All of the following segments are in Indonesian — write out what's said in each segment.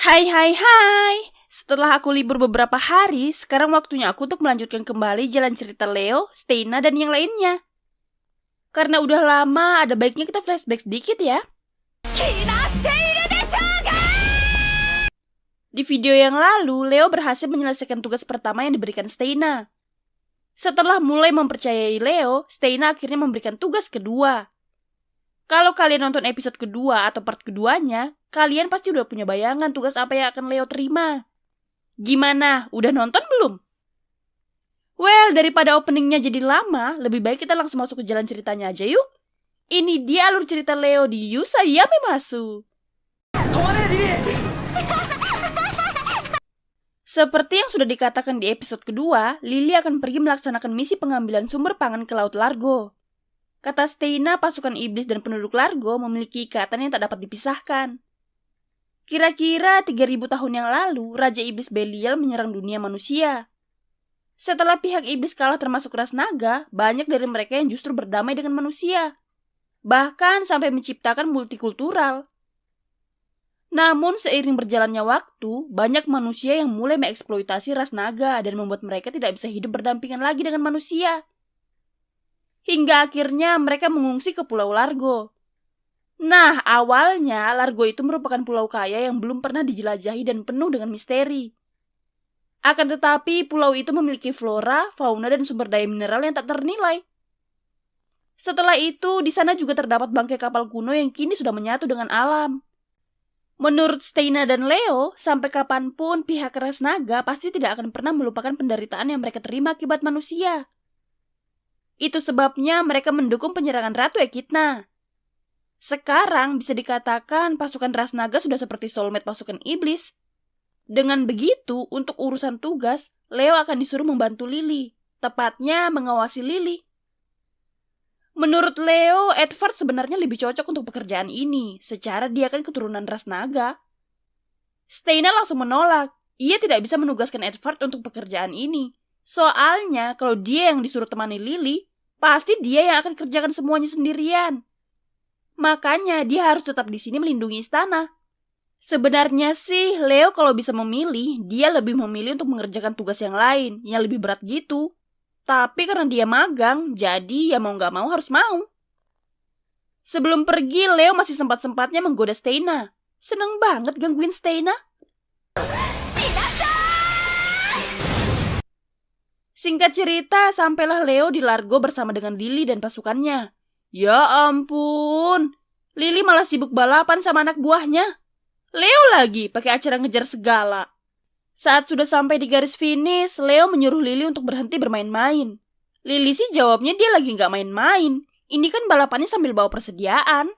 Hai. Setelah aku libur beberapa hari, sekarang waktunya aku untuk melanjutkan kembali jalan cerita Leo, Steina, dan yang lainnya. Karena udah lama, ada baiknya kita flashback sedikit ya. Di video yang lalu, Leo berhasil menyelesaikan tugas pertama yang diberikan Steina. Setelah mulai mempercayai Leo, Steina akhirnya memberikan tugas kedua. Kalau kalian nonton episode kedua atau part keduanya, kalian pasti udah punya bayangan tugas apa yang akan Leo terima. Gimana? Udah nonton belum? Well, daripada openingnya jadi lama, lebih baik kita langsung masuk ke jalan ceritanya aja yuk. Ini dia alur cerita Leo di Yusayame Masu. Seperti yang sudah dikatakan di episode kedua, Lily akan pergi melaksanakan misi pengambilan sumber pangan ke Laut Largo. Kata Steina, pasukan iblis dan penduduk Largo memiliki ikatan yang tak dapat dipisahkan. Kira-kira 3000 tahun yang lalu, Raja Iblis Belial menyerang dunia manusia. Setelah pihak iblis kalah termasuk ras naga, banyak dari mereka yang justru berdamai dengan manusia. Bahkan sampai menciptakan multikultural. Namun seiring berjalannya waktu, banyak manusia yang mulai mengeksploitasi ras naga dan membuat mereka tidak bisa hidup berdampingan lagi dengan manusia. Hingga akhirnya mereka mengungsi ke Pulau Largo. Nah, awalnya Largo itu merupakan pulau kaya yang belum pernah dijelajahi dan penuh dengan misteri. Akan tetapi, pulau itu memiliki flora, fauna, dan sumber daya mineral yang tak ternilai. Setelah itu, di sana juga terdapat bangkai kapal kuno yang kini sudah menyatu dengan alam. Menurut Steina dan Leo, sampai kapanpun pihak ras naga pasti tidak akan pernah melupakan penderitaan yang mereka terima akibat manusia. Itu sebabnya mereka mendukung penyerangan Ratu Echidna. Sekarang bisa dikatakan pasukan ras naga sudah seperti soulmate pasukan iblis. Dengan begitu, untuk urusan tugas, Leo akan disuruh membantu Lily, tepatnya mengawasi Lily. Menurut Leo, Edward sebenarnya lebih cocok untuk pekerjaan ini, secara dia kan keturunan ras naga. Steina langsung menolak, ia tidak bisa menugaskan Edward untuk pekerjaan ini. Soalnya, kalau dia yang disuruh temani Lily, pasti dia yang akan kerjakan semuanya sendirian. Makanya dia harus tetap di sini melindungi istana. Sebenarnya sih, Leo kalau bisa memilih, dia lebih memilih untuk mengerjakan tugas yang lain, yang lebih berat gitu. Tapi karena dia magang, jadi ya mau gak mau harus mau. Sebelum pergi, Leo masih sempat-sempatnya menggoda Steina. Seneng banget gangguin Steina. Singkat cerita, sampailah Leo di Largo bersama dengan Lily dan pasukannya. Ya ampun, Lily malah sibuk balapan sama anak buahnya. Leo lagi pakai acara ngejar segala. Saat sudah sampai di garis finish, Leo menyuruh Lily untuk berhenti bermain-main. Lily sih jawabnya dia lagi gak main-main. Ini kan balapannya sambil bawa persediaan.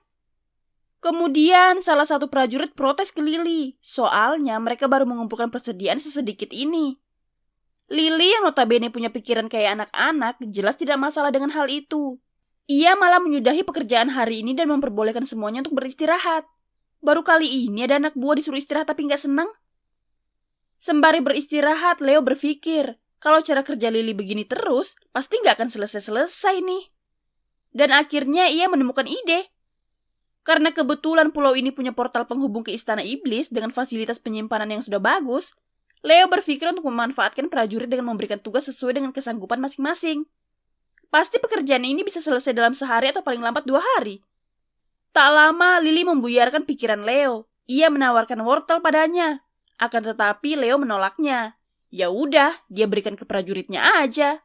Kemudian salah satu prajurit protes ke Lily. Soalnya mereka baru mengumpulkan persediaan sesedikit ini. Lily yang notabene punya pikiran kayak anak-anak jelas tidak masalah dengan hal itu. Ia malah menyudahi pekerjaan hari ini dan memperbolehkan semuanya untuk beristirahat. Baru kali ini ada anak buah disuruh istirahat tapi gak senang. Sembari beristirahat, Leo berpikir, kalau cara kerja Lily begini terus, pasti gak akan selesai-selesai nih. Dan akhirnya ia menemukan ide. Karena kebetulan pulau ini punya portal penghubung ke Istana Iblis dengan fasilitas penyimpanan yang sudah bagus, Leo berpikir untuk memanfaatkan prajurit dengan memberikan tugas sesuai dengan kesanggupan masing-masing. Pasti pekerjaan ini bisa selesai dalam sehari atau paling lambat 2 hari. Tak lama, Lily membuyarkan pikiran Leo. Ia menawarkan wortel padanya. Akan tetapi Leo menolaknya. Ya udah, dia berikan ke prajuritnya aja.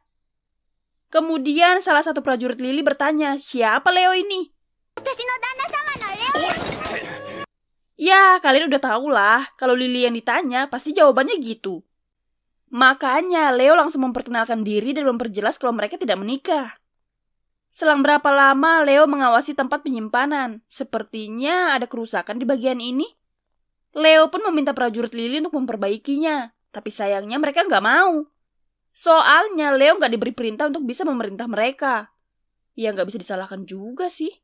Kemudian salah satu prajurit Lily bertanya, siapa Leo ini? Ya, kalian udah tahu lah, kalau Lily yang ditanya, pasti jawabannya gitu. Makanya Leo langsung memperkenalkan diri dan memperjelas kalau mereka tidak menikah. Selang berapa lama Leo mengawasi tempat penyimpanan. Sepertinya ada kerusakan di bagian ini. Leo pun meminta prajurit Lily untuk memperbaikinya. Tapi sayangnya mereka nggak mau. Soalnya Leo nggak diberi perintah untuk bisa memerintah mereka. Ya nggak bisa disalahkan juga sih.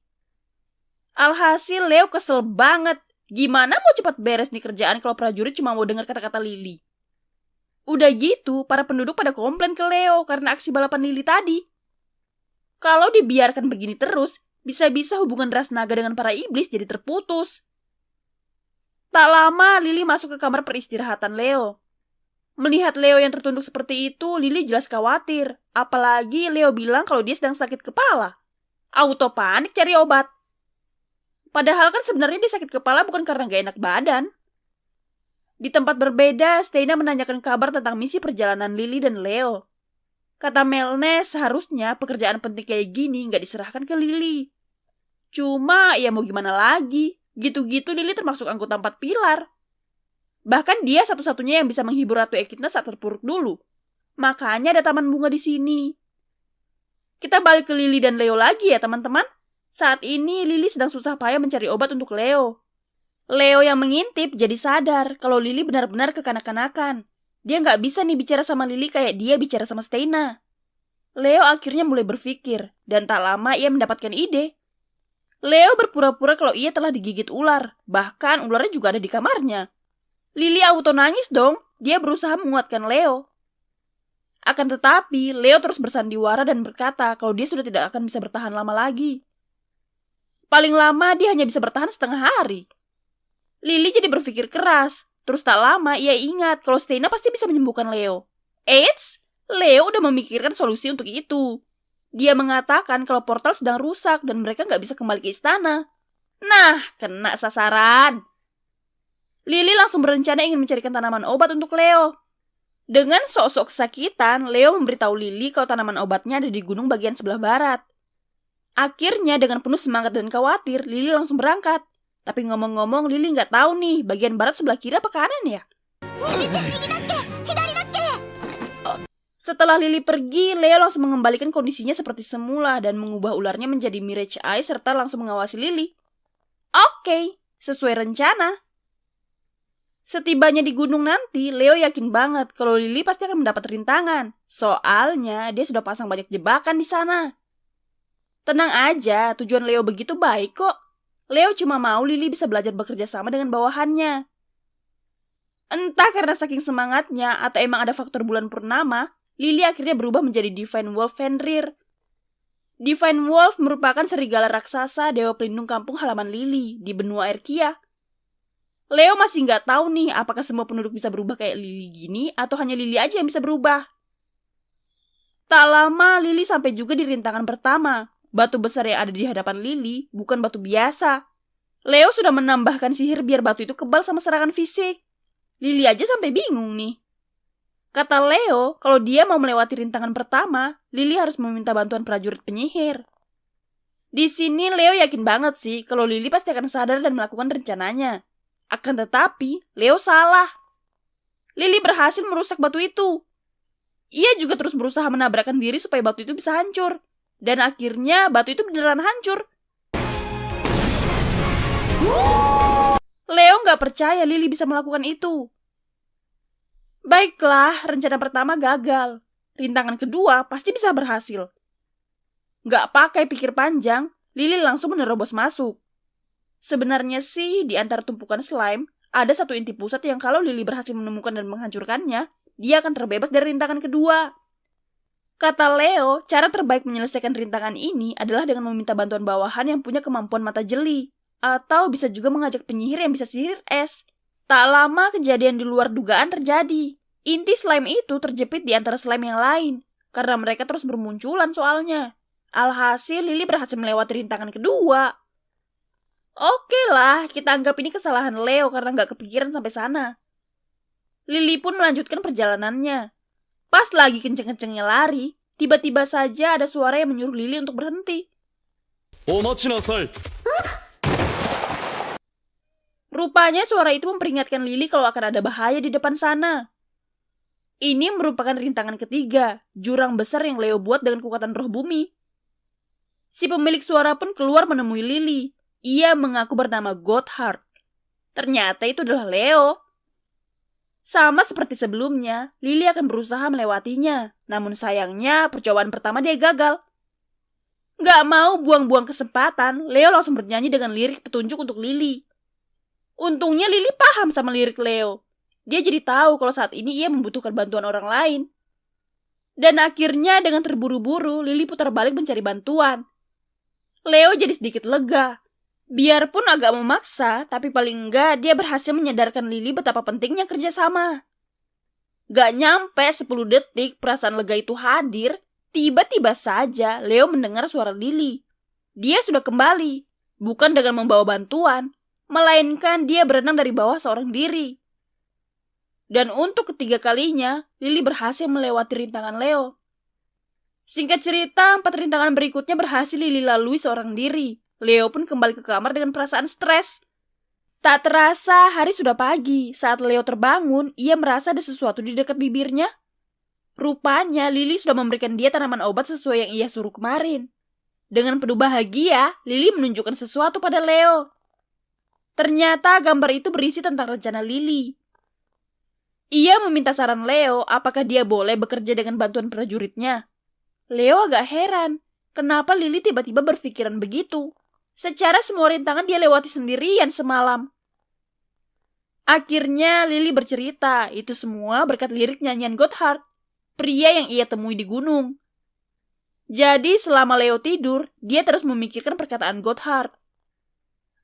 Alhasil Leo kesel banget. Gimana mau cepat beres nih kerjaan kalau prajurit cuma mau dengar kata-kata Lily? Udah gitu, para penduduk pada komplain ke Leo karena aksi balapan Lily tadi. Kalau dibiarkan begini terus, bisa-bisa hubungan ras naga dengan para iblis jadi terputus. Tak lama, Lily masuk ke kamar peristirahatan Leo. Melihat Leo yang tertunduk seperti itu, Lily jelas khawatir. Apalagi Leo bilang kalau dia sedang sakit kepala. Auto panik cari obat. Padahal kan sebenarnya dia sakit kepala bukan karena gak enak badan. Di tempat berbeda, Steina menanyakan kabar tentang misi perjalanan Lily dan Leo. Kata Melnes, seharusnya pekerjaan penting kayak gini gak diserahkan ke Lily. Cuma, ya mau gimana lagi? Gitu-gitu Lily termasuk anggota 4 pilar. Bahkan dia satu-satunya yang bisa menghibur Ratu Echidna saat terpuruk dulu. Makanya ada taman bunga di sini. Kita balik ke Lily dan Leo lagi ya teman-teman. Saat ini Lily sedang susah payah mencari obat untuk Leo. Leo yang mengintip jadi sadar kalau Lily benar-benar kekanak-kanakan. Dia nggak bisa nih bicara sama Lily kayak dia bicara sama Steina. Leo akhirnya mulai berpikir, dan tak lama ia mendapatkan ide. Leo berpura-pura kalau ia telah digigit ular, bahkan ularnya juga ada di kamarnya. Lily auto nangis dong, dia berusaha menguatkan Leo. Akan tetapi, Leo terus bersandiwara dan berkata kalau dia sudah tidak akan bisa bertahan lama lagi. Paling lama dia hanya bisa bertahan setengah hari. Lily jadi berpikir keras. Terus tak lama ia ingat kalau Steina pasti bisa menyembuhkan Leo. Eits, Leo udah memikirkan solusi untuk itu. Dia mengatakan kalau portal sedang rusak dan mereka nggak bisa kembali ke istana. Nah, kena sasaran. Lily langsung berencana ingin mencarikan tanaman obat untuk Leo. Dengan sok-sok kesakitan, Leo memberitahu Lily kalau tanaman obatnya ada di gunung bagian sebelah barat. Akhirnya dengan penuh semangat dan khawatir, Lily langsung berangkat. Tapi ngomong-ngomong, Lily nggak tahu nih bagian barat sebelah kiri apa kanan ya. Setelah Lily pergi, Leo langsung mengembalikan kondisinya seperti semula dan mengubah ularnya menjadi Mirage Eye serta langsung mengawasi Lily. Oke, sesuai rencana. Setibanya di gunung nanti, Leo yakin banget kalau Lily pasti akan mendapat rintangan. Soalnya dia sudah pasang banyak jebakan di sana. Tenang aja, tujuan Leo begitu baik kok. Leo cuma mau Lily bisa belajar bekerja sama dengan bawahannya. Entah karena saking semangatnya atau emang ada faktor bulan purnama, Lily akhirnya berubah menjadi Divine Wolf Fenrir. Divine Wolf merupakan serigala raksasa dewa pelindung kampung halaman Lily di benua Erkia. Leo masih nggak tahu nih apakah semua penduduk bisa berubah kayak Lily gini atau hanya Lily aja yang bisa berubah. Tak lama Lily sampai juga di rintangan pertama. Batu besar yang ada di hadapan Lily bukan batu biasa. Leo sudah menambahkan sihir biar batu itu kebal sama serangan fisik. Lily aja sampai bingung nih. Kata Leo, kalau dia mau melewati rintangan pertama, Lily harus meminta bantuan prajurit penyihir. Di sini Leo yakin banget sih kalau Lily pasti akan sadar dan melakukan rencananya. Akan tetapi, Leo salah. Lily berhasil merusak batu itu. Ia juga terus berusaha menabrakkan diri supaya batu itu bisa hancur. Dan akhirnya batu itu beneran hancur. Leo nggak percaya Lily bisa melakukan itu. Baiklah, rencana pertama gagal. Rintangan kedua pasti bisa berhasil. Nggak pakai pikir panjang, Lily langsung menerobos masuk. Sebenarnya sih, di antara tumpukan slime, ada satu inti pusat yang kalau Lily berhasil menemukan dan menghancurkannya, dia akan terbebas dari rintangan kedua. Kata Leo, cara terbaik menyelesaikan rintangan ini adalah dengan meminta bantuan bawahan yang punya kemampuan mata jeli. Atau bisa juga mengajak penyihir yang bisa sihir es. Tak lama kejadian di luar dugaan terjadi. Inti slime itu terjepit di antara slime yang lain. Karena mereka terus bermunculan soalnya. Alhasil Lily berhasil melewati rintangan kedua. Oke lah, kita anggap ini kesalahan Leo karena nggak kepikiran sampai sana. Lily pun melanjutkan perjalanannya. Pas lagi kenceng-kencengnya lari, tiba-tiba saja ada suara yang menyuruh Lily untuk berhenti. Rupanya suara itu memperingatkan Lily kalau akan ada bahaya di depan sana. Ini merupakan rintangan ketiga, jurang besar yang Leo buat dengan kekuatan roh bumi. Si pemilik suara pun keluar menemui Lily. Ia mengaku bernama Gotthard. Ternyata itu adalah Leo. Sama seperti sebelumnya, Lily akan berusaha melewatinya. Namun sayangnya, percobaan pertama dia gagal. Gak mau buang-buang kesempatan, Leo langsung bernyanyi dengan lirik petunjuk untuk Lily. Untungnya Lily paham sama lirik Leo. Dia jadi tahu kalau saat ini ia membutuhkan bantuan orang lain. Dan akhirnya dengan terburu-buru, Lily putar balik mencari bantuan. Leo jadi sedikit lega. Biarpun agak memaksa, tapi paling enggak dia berhasil menyadarkan Lily betapa pentingnya kerjasama. Gak nyampe 10 detik perasaan lega itu hadir, tiba-tiba saja Leo mendengar suara Lily. Dia sudah kembali, bukan dengan membawa bantuan, melainkan dia berenang dari bawah seorang diri. Dan untuk ketiga kalinya, Lily berhasil melewati rintangan Leo. Singkat cerita, 4 rintangan berikutnya berhasil Lily lalui seorang diri. Leo pun kembali ke kamar dengan perasaan stres. Tak terasa hari sudah pagi. Saat Leo terbangun, ia merasa ada sesuatu di dekat bibirnya. Rupanya Lily sudah memberikan dia tanaman obat sesuai yang ia suruh kemarin. Dengan penuh bahagia, Lily menunjukkan sesuatu pada Leo. Ternyata gambar itu berisi tentang rencana Lily. Ia meminta saran Leo apakah dia boleh bekerja dengan bantuan prajuritnya. Leo agak heran, kenapa Lily tiba-tiba berpikiran begitu. Secara semua rintangan dia lewati sendirian semalam. Akhirnya Lily bercerita, itu semua berkat lirik nyanyian Gotthard, pria yang ia temui di gunung. Jadi selama Leo tidur, dia terus memikirkan perkataan Gotthard.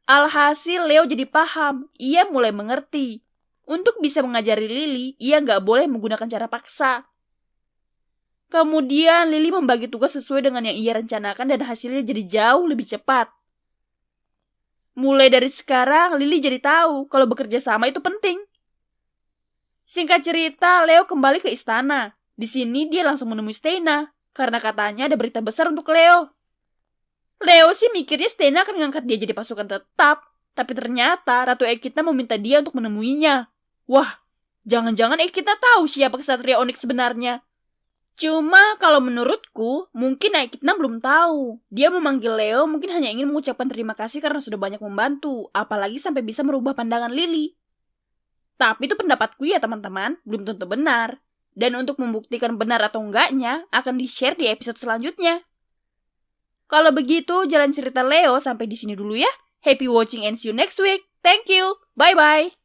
Alhasil Leo jadi paham, ia mulai mengerti. Untuk bisa mengajari Lily, ia nggak boleh menggunakan cara paksa. Kemudian Lily membagi tugas sesuai dengan yang ia rencanakan dan hasilnya jadi jauh lebih cepat. Mulai dari sekarang, Lily jadi tahu kalau bekerja sama itu penting. Singkat cerita, Leo kembali ke istana. Di sini dia langsung menemui Steina, karena katanya ada berita besar untuk Leo. Leo sih mikirnya Steina akan ngangkat dia jadi pasukan tetap, tapi ternyata Ratu Echidna meminta dia untuk menemuinya. Wah, jangan-jangan Echidna tahu siapa kesatria Onyx sebenarnya. Cuma kalau menurutku, mungkin Echidna belum tahu. Dia memanggil Leo mungkin hanya ingin mengucapkan terima kasih karena sudah banyak membantu, apalagi sampai bisa merubah pandangan Lily. Tapi itu pendapatku ya teman-teman, belum tentu benar. Dan untuk membuktikan benar atau enggaknya, akan di-share di episode selanjutnya. Kalau begitu, jalan cerita Leo sampai di sini dulu ya. Happy watching and see you next week. Thank you. Bye-bye.